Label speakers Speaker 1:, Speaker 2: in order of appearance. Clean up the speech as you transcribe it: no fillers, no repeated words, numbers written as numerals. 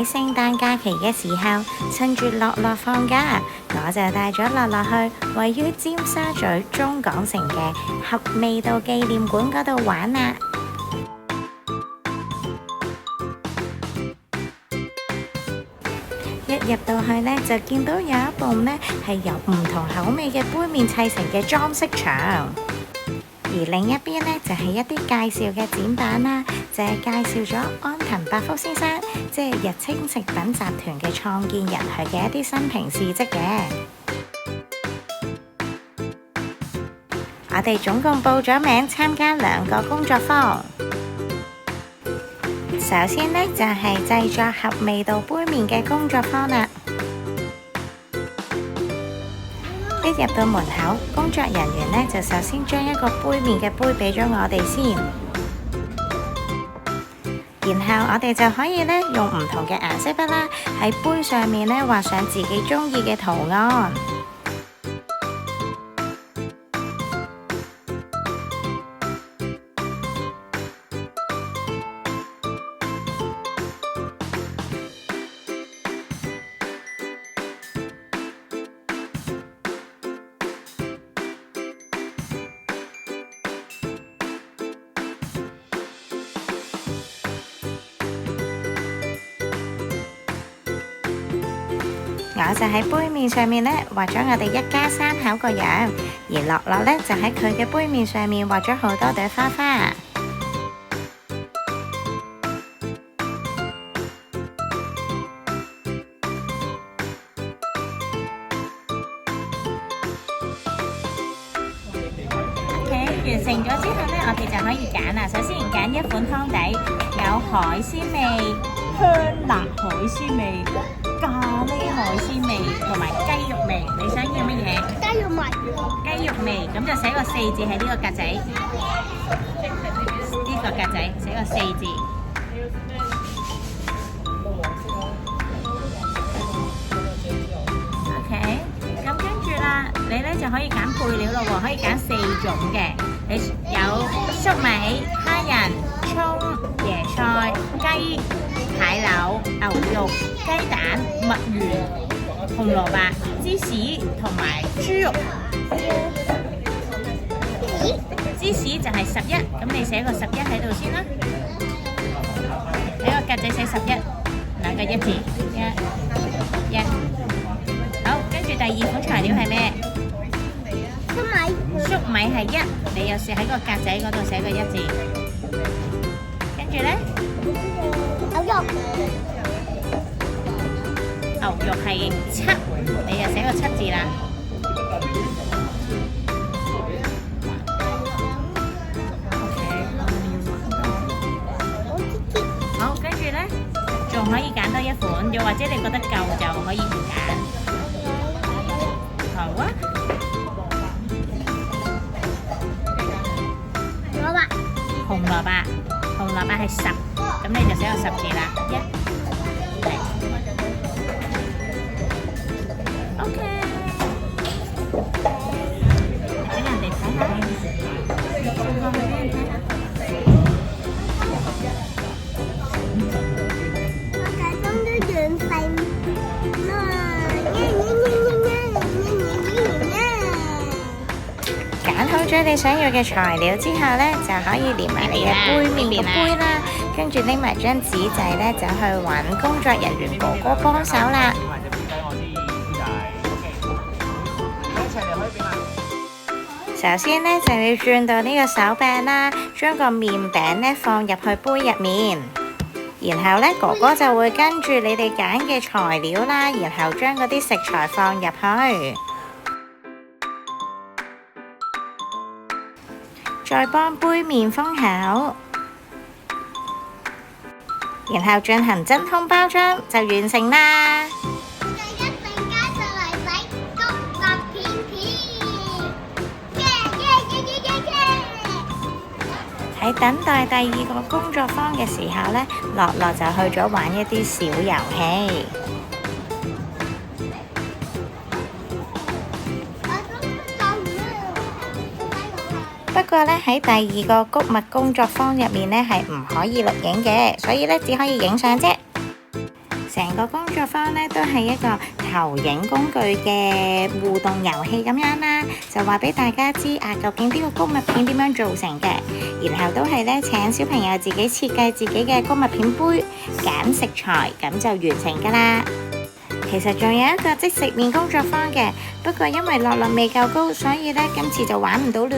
Speaker 1: 喺聖誕假期嘅時候，趁住樂樂放假，我就帶咗樂樂去位於尖沙咀中港城嘅合味道紀念館嗰度玩啦。一入到去呢，就見到有一棟呢係由唔同口味嘅杯麵砌成嘅裝飾牆。而另一邊呢，就係一啲介紹嘅展板啦，就係介紹咗安藤百福先生，即係日清食品集團嘅創建人佢嘅一啲生平事蹟嘅。我哋總共報咗名參加2個工作坊。首先呢，就係製作合味道杯麵嘅工作坊啦。一入到門口，工作人員呢就首先將一個杯麵嘅杯俾咗我哋先，然後我哋就可以呢用唔同嘅顏色筆啦，喺杯上面呢畫上自己中意嘅圖案。我就喺杯麵上面呢畫咗我哋一家3口個樣，而樂樂呢就喺佢嘅杯麵上面畫咗好多朵花花。OK， 完成咗之後呢，我哋就可以揀啦。首先揀一款湯底，有海鮮味、香辣海鮮味、咖喱海鮮味同埋雞肉味，你想要乜嘢？
Speaker 2: 雞肉味。
Speaker 1: 雞肉味，咁就寫個4字喺呢個格仔，呢個格仔寫個4字。OK， 咁跟住啦，你呢就可以揀配料咯喎，可以揀4種嘅，你有粟米、蝦仁、葱、椰菜、雞、蟹柳、牛肉、雞蛋、墨魚、紅蘿蔔、芝士同埋豬肉。芝士就係11，咁你寫個11喺度先啦。喺個格仔寫11，兩個1字，1。好，跟住第2款材料係咩？
Speaker 2: 粟米。
Speaker 1: 粟米係1，你又寫喺個格仔嗰度寫個1字。跟住咧？
Speaker 2: 牛肉。
Speaker 1: 牛肉係7，你又寫個7字啦。好，跟住咧，仲可以揀多一款，又或者你覺得夠就可以唔揀。好啊。紅蘿蔔，紅蘿蔔係10，咁你就寫個10字啦。1。OK， 俾人哋睇下，送過去俾人睇下。
Speaker 2: 我大鐘都養細
Speaker 1: 揀好咗你想要嘅材料之後呢，就可以連埋你嘅杯麵個杯啦，跟住拎埋張紙仔呢，就去揾工作人員哥哥幫手啦。首先呢，就要轉到呢個手柄啦，將個麵餅呢放入去杯入面，然後呢，哥哥就會跟住你哋揀嘅材料啦，然後將嗰啲食材放入去，再幫杯麵封口，然後進行真空包裝就完成啦。喺等待第2個工作坊嘅時候呢，樂樂就去咗玩一啲小遊戲。不過呢，喺第2個穀物工作坊入面呢，係唔可以錄影嘅，所以呢，只可以影相啫。成個工作坊呢都係一個投影工具嘅互動遊戲咁樣啦，就話俾大家知究竟呢個公物片點樣做成嘅，然後都係呢請小朋友自己設計自己嘅公物片杯，揀食材，咁就完成㗎啦。其實仲有一個即食麵工作坊嘅，不過因為樂樂未夠高，所以呢今次就玩唔到嘞。